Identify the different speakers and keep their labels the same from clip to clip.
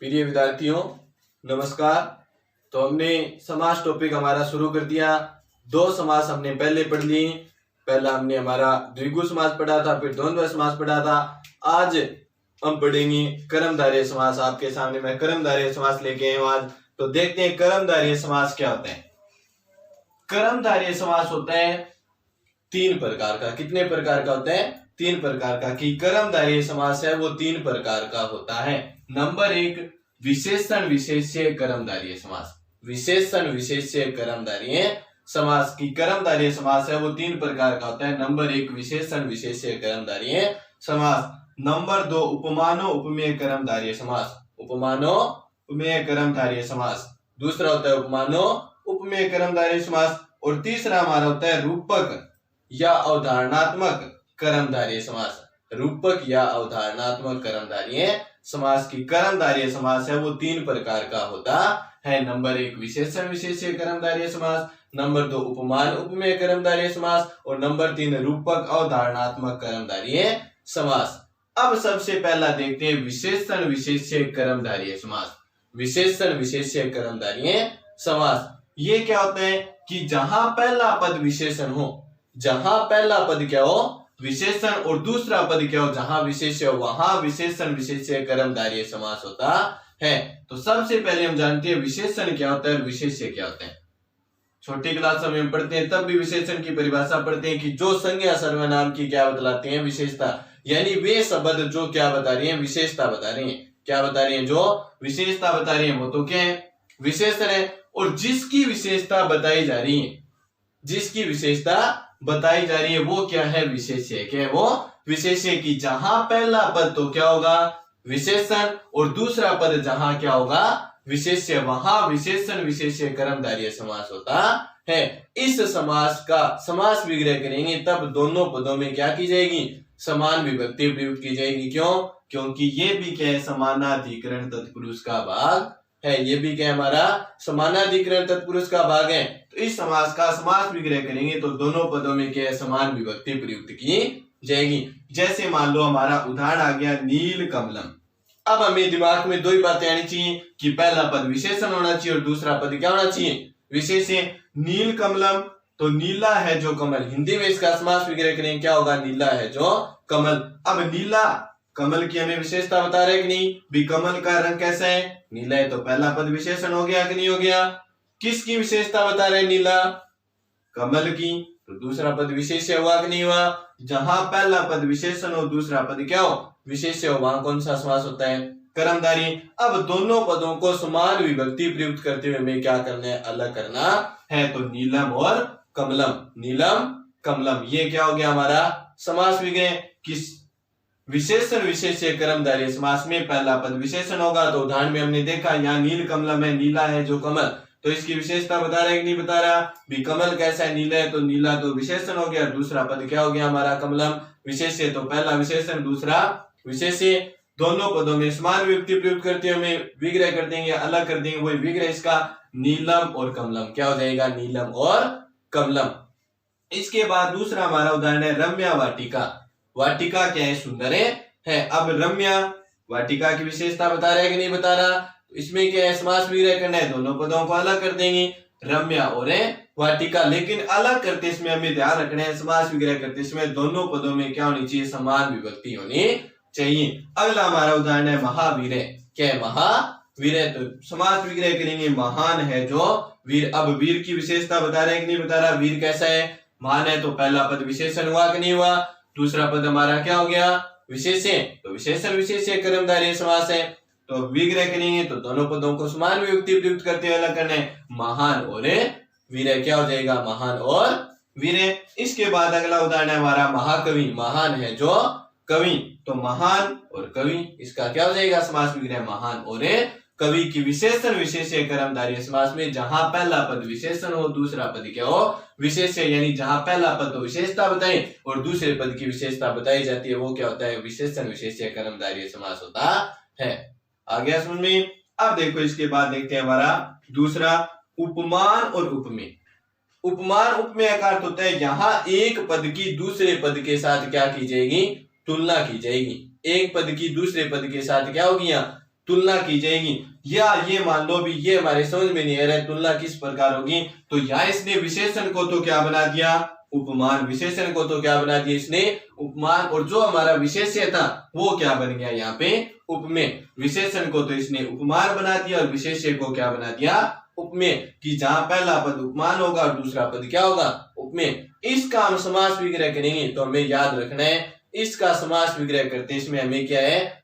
Speaker 1: प्रिय विद्यार्थियों नमस्कार। तो हमने समास टॉपिक हमारा शुरू कर दिया। दो समास हमने पहले पढ़ लिए। पहला हमने हमारा द्विगु समास पढ़ा था, फिर द्वंद्व समास पढ़ा था। आज हम पढ़ेंगे कर्मधारय समास। आपके सामने मैं कर्मधारय समास लेके आया हूं आज। तो देखते हैं कर्मधारय समास क्या होता है। कर्मधारय समास होता है तीन प्रकार का। कितने प्रकार का होता है? तीन प्रकार का। कि कर्मधारय समास है वो तीन प्रकार का होता है। नंबर एक, विशेषण विशेष्य कर्मधारय समास। विशेषण विशेष्य कर्मधारय समास की कर्मधारय समास है वो तीन प्रकार का होता है। नंबर एक, विशेषण विशेष्य कर्मधारय समास। नंबर दो, उपमानो उपमेय कर्मधारय समास। उपमानो उपमेय कर्मधारय समास। दूसरा होता है उपमानो उपमेय कर्मधारय समास। और तीसरा हमारा होता है रूपक या अवधारणात्मक कर्मधारय समास। रूपक या अवधारणात्मक कर्मधारय समास की कर्मधारय समास है वो तीन प्रकार का होता है। नंबर एक, विशेषण विशेष्य कर्मधारय समास। नंबर दो, उपमान उपमेय कर्मधारय समास। और नंबर तीन, रूपक अवधारणात्मक कर्मधारय समास। अब सबसे पहला देखते हैं विशेषण विशेष्य कर्मधारय समास। विशेषण विशेष्य कर्मधारय समास ये क्या होता है कि जहां पहला पद विशेषण हो, जहां पहला पद क्या हो विशेषण और दूसरा पद क्या हो जहां विशेष्य हो, वहां विशेषण विशेष्य कर्मधारय समास होता है। तो सबसे पहले हम जानते हैं विशेषण क्या होता है और विशेष्य क्या होता है। छोटी क्लास में हम पढ़ते हैं तब भी विशेषण की परिभाषा पढ़ते हैं कि जो संज्ञा सर्वनाम की क्या बतलाते हैं, विशेषता। यानी वे शब्द जो क्या बता रही है, विशेषता बता रही है। क्या बता रही है? जो विशेषता बता रही है वो तो क्या है, विशेषण है। और जिसकी विशेषता बताई जा रही है, जिसकी विशेषता बताई जा रही है वो क्या है, विशेष्य। क्या है वो? विशेष्य। की जहां पहला पद तो क्या होगा, विशेषण, और दूसरा पद जहां क्या होगा, विशेष्य, वहां विशेषण विशेष्य कर्मधारय समास होता है। इस समास का समास विग्रह करेंगे तब दोनों पदों में क्या की जाएगी, समान विभक्ति प्रयुक्त की जाएगी। क्यों? क्योंकि ये भी क्या है, समानाधिकरण तत्पुरुष का भाग है। ये भी क्या हमारा समानाधिकरण तत्पुरुष का भाग है। तो इस समास का समास विग्रह करेंगे तो दोनों पदों में क्या है, समान विभक्ति प्रयुक्त की जाएगी। जैसे मान लो हमारा उदाहरण आ गया नील कमलम। अब हमें दिमाग में दो ही बातें आनी चाहिए कि पहला पद विशेषण होना चाहिए और दूसरा पद क्या होना चाहिए, विशेष्य। नील कमलम तो नीला है जो कमल, हिंदी में इसका समास विग्रह करेंगे क्या होगा, नीला है जो कमल। अब नीला कमल की हमें विशेषता बता रहे कि नहीं भी, कमल का रंग कैसा है, नीला है। तो पहला पद विशेषण हो गया कि नहीं हो गया। किसकी विशेषता बता रहे नीला, कमल की। तो दूसरा पद विशेष्य हुआ कि नहीं हुआ। जहां पहला पद विशेषण हो दूसरा पद क्या हो, विशेष्य हो, वहां कौन सा समास होता है, कर्मधारय। अब दोनों पदों को समान विभक्ति प्रयुक्त करते हुए हमें क्या करना है, अलग करना है। तो नीलम और कमलम, नीलम कमलम, ये क्या हो गया हमारा समास विग्रह। किस विशेषण विशेष्य कर्मधारय समास में पहला पद विशेषण होगा। तो उदाहरण में हमने देखा यहाँ नील कमलम है, नीला है जो कमल, तो इसकी विशेषता बता रहे कि नहीं बता रहा भी, कमल कैसा है, नीला है। तो नीला तो विशेषण हो गया, दूसरा पद क्या हो गया हमारा, कमलम, विशेष्य। तो पहला विशेषण दूसरा विशेष्य, दोनों पदों में समान विभक्ति प्रयुक्त करते हुए विग्रह कर देंगे, अलग कर देंगे। वही विग्रह इसका नीलम और कमलम क्या हो जाएगा, नीलम और कमलम। इसके बाद दूसरा हमारा उदाहरण है रम्या वाटिका। वाटिका क्या है, सुंदर है। अब रम्या वाटिका की विशेषता बता रहा है कि नहीं बता रहा। तो इसमें क्या है, समास विग्रह करना है, दोनों पदों को अलग कर देंगे, रम्या और वाटिका। लेकिन अलग करते इसमें हमें ध्यान रखना है, समास विग्रह करते इसमें दोनों पदों में क्या होनी चाहिए, समान विभक्ति होनी चाहिए। अगला हमारा उदाहरण है महावीर। क्या है, महावीर। तो समास विग्रह करेंगे, महान है जो वीर। अब वीर की विशेषता बता रहे हैं कि नहीं बता रहा, वीर कैसा है, महान है। तो पहला पद विशेषण हुआ कि नहीं हुआ, दूसरा पद हमारा क्या हो गया, विशेष्य। तो विशेषण विशेष्य कर्मधारय समास है। तो विग्रह करेंगे तो दोनों पदों को समान विभक्ति प्रयुक्त करते हुए अलग करना है, महान और वीर। क्या हो जाएगा, महान और वीर। इसके बाद अगला उदाहरण है हमारा महाकवि। महान है जो कवि, तो महान और कवि, इसका क्या हो जाएगा समास विग्रह, महान और कवि की विशेषण विशेष्य कर्मधारय समास में जहां पहला पद विशेषण हो दूसरा पद क्या हो, विशेष्य। यानी जहां पहला पद तो विशेषता बताए और दूसरे पद की विशेषता बताई जाती है वो क्या होता है, विशेषण विशेष्य कर्मधारय समास होता है। आ गया समझ में। अब देखो इसके बाद देखते हैं हमारा दूसरा, उपमान और उपमेय। उपमान उपमेय का अर्थ होता है यहाँ एक पद की दूसरे पद के साथ क्या की जाएगी, तुलना की जाएगी। एक पद की दूसरे पद के साथ क्या होगी, तुलना की जाएगी। या ये मान लो भी ये हमारे समझ में नहीं आ रहा है तुलना किस प्रकार होगी, तो यहाँ इसने विशेषण को तो क्या बना दिया, उपमान। विशेषण को तो क्या बना दिया इसने, उपमान। और जो हमारा विशेष्य था वो क्या बन गया यहाँ पे, उपमेय। विशेषण को तो इसने उपमान बना दिया और विशेष्य को क्या बना दिया, उपमेय। कि जहां पहला पद उपमान होगा और दूसरा पद क्या होगा, उपमेय। इसका हम समास विग्रह करेंगे तो हमें याद रखना है, इसका समास विग्रह करते हैं इसमें हमें क्या है,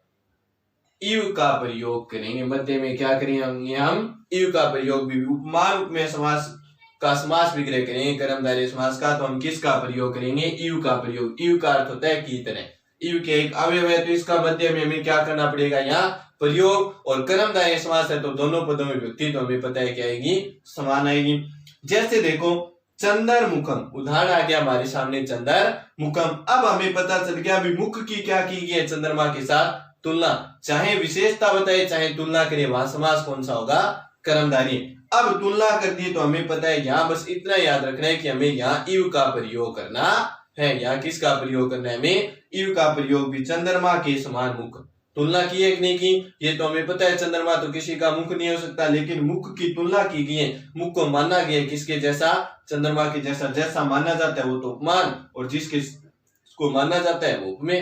Speaker 1: इव का प्रयोग करेंगे। मध्य में क्या करेंगे हम, इव का प्रयोग। भी उपमान उपमेय समास का समास विग्रह करेंगे, कर्मधारय समास का, तो हम किसका प्रयोग करेंगे, इव का प्रयोग। इव का अर्थ होता है की तरह। इव के एक अवयव है तो इसका मध्य में हमें क्या करना पड़ेगा, यहाँ प्रयोग। और कर्मधारय समास है तो दोनों पदों में विभक्ति तो हमें पता है क्या आएगी, समान आएगी। जैसे देखो चंदर मुखम, उदाहरण आ गया हमारे सामने चंदर मुखम। अब हमें पता चल गया अभी मुख की क्या की गई है, चंद्रमा के साथ तुलना। चाहे विशेषता बताए चाहे तुलना करे, वहां समास कौन सा होगा, कर्मधारय। अब तुलना कर दी तो हमें पता है, यहाँ बस इतना याद रखना है कि हमें यहाँ इव का प्रयोग करना है। यहाँ किसका प्रयोग करना है, हमें इव का प्रयोग। भी चंद्रमा के समान मुख, तुलना की है कि नहीं की, ये तो हमें पता है। चंद्रमा तो किसी का मुख नहीं हो सकता, लेकिन मुख की तुलना की गई है। मुख को माना गया है किसके जैसा, चंद्रमा के जैसा। जैसा माना जाता है वो तो उपमान, और जिसके को माना जाता है वो उपमेय।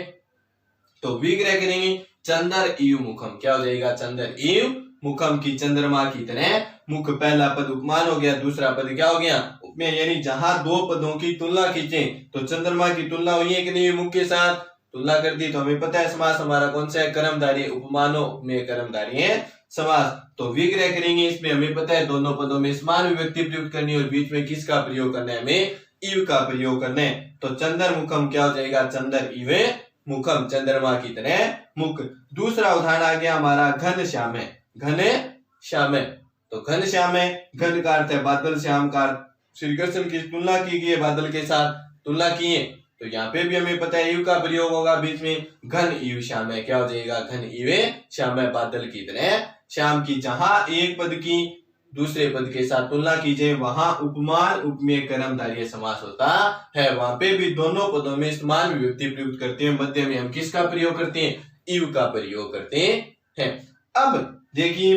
Speaker 1: तो विग्रह करेंगे चंदर इव मुखम, क्या हो जाएगा, चंदर इव मुखम की चंद्रमा की तरह मुख। पहला पद उपमान हो गया, दूसरा पद क्या हो गया, उपमेय। यानी जहां दो पदों की तुलना खींचे तो चंद्रमा की तुलना हुई है कि नहीं, मुख के साथ तुलना कर दी तो हमें पता है समास हमारा कौन सा है, कर्मधारय। उपमानो उपमेय कर्मधारय समास। तो विग्रह करेंगे, इसमें हमें पता है दोनों पदों में समान विभक्ति प्रयुक्त करनी है और बीच में किसका प्रयोग करना है, हमें इव का प्रयोग करना है। तो चंदर मुखम क्या हो जाएगा, चंदर इव मुखम, चंद्रमा की तरह मुख। दूसरा उदाहरण आ गया हमारा घन श्याम है, घन श्याम है। तो घन श्याम है, घन का अर्थ है बादल, श्याम का श्री कृष्ण की तुलना की गई है बादल के साथ, तुलना की है। तो यहाँ पे भी हमें पता है इव का प्रयोग होगा बीच में, घन इव श्याम है, क्या हो जाएगा, घन इव श्याम है, बादल की तरह श्याम की। जहां एक पद की दूसरे पद के साथ तुलना की जाए वहां उपमान उपमेय कर्मधारय समास होता है। वहां पे भी दोनों पदों में समान विभक्ति प्रयुक्त करते हैं। मध्य में हम किसका प्रयोग करते हैं, इव का प्रयोग करते हैं। अब देखिए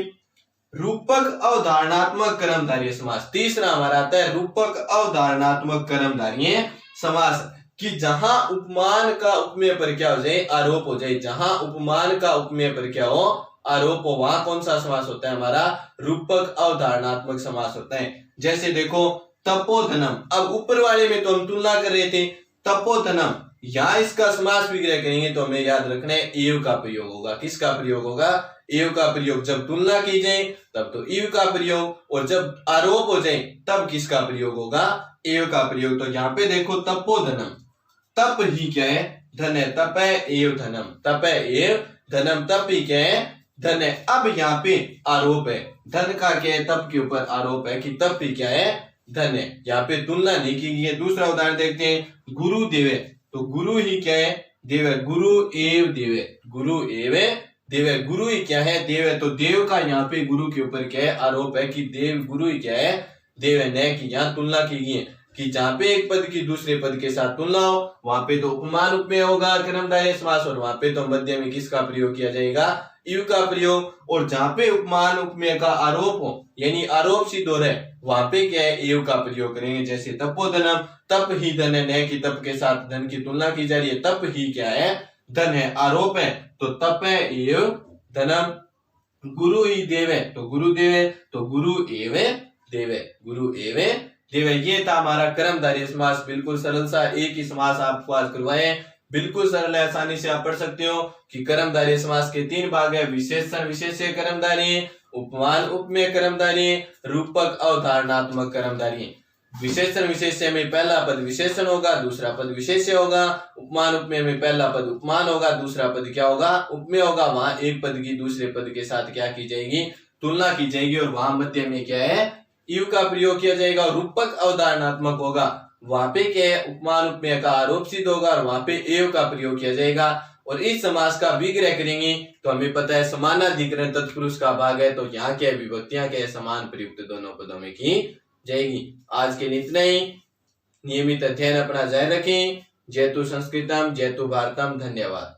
Speaker 1: रूपक अवधारणात्मक कर्मधारय समास। तीसरा हमारा आता है रूपक अवधारणात्मक कर्मधारय समास। कि जहां उपमान का उपमेय पर क्या हो जाए, आरोप हो जाए। जहां उपमान का उपमेय पर क्या हो, आरोप हो, वहां कौन सा समास होता है हमारा, रूपक अवधारणात्मक समास होता है। जैसे देखो तपोधनम, अब ऊपर वाले में तो हम तुलना कर रहे थे, तपोधनम, यहाँ इसका समास विग्रह करेंगे तो हमें याद रखना है एव का प्रयोग होगा। किसका प्रयोग होगा, एव का प्रयोग। जब तुलना की जाए तब तो इव का प्रयोग, और जब आरोप हो जाए तब किसका प्रयोग होगा, एव का प्रयोग। तो यहाँ पे देखो तपोधनम, तप ही क्या है, धन है, तप है एव धनम, तप है एव धनम, तप ही क्या है, धन है। अब यहाँ पे आरोप है, धन का क्या है, तप के ऊपर आरोप है कि तप ही क्या है, धन है। यहाँ पे तुलना नहीं की गई है। दूसरा उदाहरण देखते हैं गुरु देवे, तो गुरु ही क्या है, देव है, गुरु एव देव है, गुरु एव देव है। गुरु ही क्या है, देव है। तो देव का यहाँ पे गुरु के ऊपर क्या है, आरोप है कि देव, गुरु ही क्या है, देव है। न कि यहाँ तुलना की गई है कि जहां पे एक पद की दूसरे पद के साथ तुलना हो वहां पे तो उपमान उपमेय होगा कर्मधारय समास, और वहां पे तो मध्य में किसका प्रयोग किया जाएगा, इव का प्रयोग। और जहां पे उपमान उपमेय का आरोप हो यानी आरोप सिद्ध हो रहा है वहां पे क्या है, एव का प्रयोग करेंगे। जैसे तपोधनम, तप ही धन है, न कि तप के साथ धन की तुलना की जा रही है, तप ही क्या है, धन है, आरोप है, तो तप है एव धनम। गुरु ही देव है, तो गुरु देव है, तो गुरु एव देव है, गुरु एव देव। ये था हमारा कर्मधारय समास। बिल्कुल सरल सा एक ही समास आपको आज करवाए, बिल्कुल सरल है, आसानी से आप पढ़ सकते हो कि कर्मधारय समास के 3 भाग है, विशेषण विशेष्य कर्मधारय, उपमान उपमेय कर्मधारय, रूपक अवधारणात्मक कर्मधारय। विशेषण विशेष्य में पहला पद विशेषण होगा, दूसरा पद विशेष्य होगा। उपमान उपमेय में पहला पद उपमान होगा, दूसरा पद क्या होगा, उपमेय होगा। वहां एक पद की दूसरे पद के साथ क्या की जाएगी, तुलना की जाएगी, और वहां मध्य में क्या है, इव का प्रयोग किया जाएगा। रूपक अवधारणात्मक होगा, वहां पे क्या है, उपमान उपमेय का आरोप सिद्ध होगा, और वहां पे एव का प्रयोग किया जाएगा। और इस समास का विग्रह करेंगे तो हमें पता है समानाधिकरण तत्पुरुष का भाग है, तो यहाँ क्या विभक्तियां क्या है, समान प्रयुक्त दोनों पदों में की जाएगी। आज के लिए इतना ही। नियमित अध्ययन अपना जारी रखें। जयतु संस्कृतम जयतु भारतम। धन्यवाद।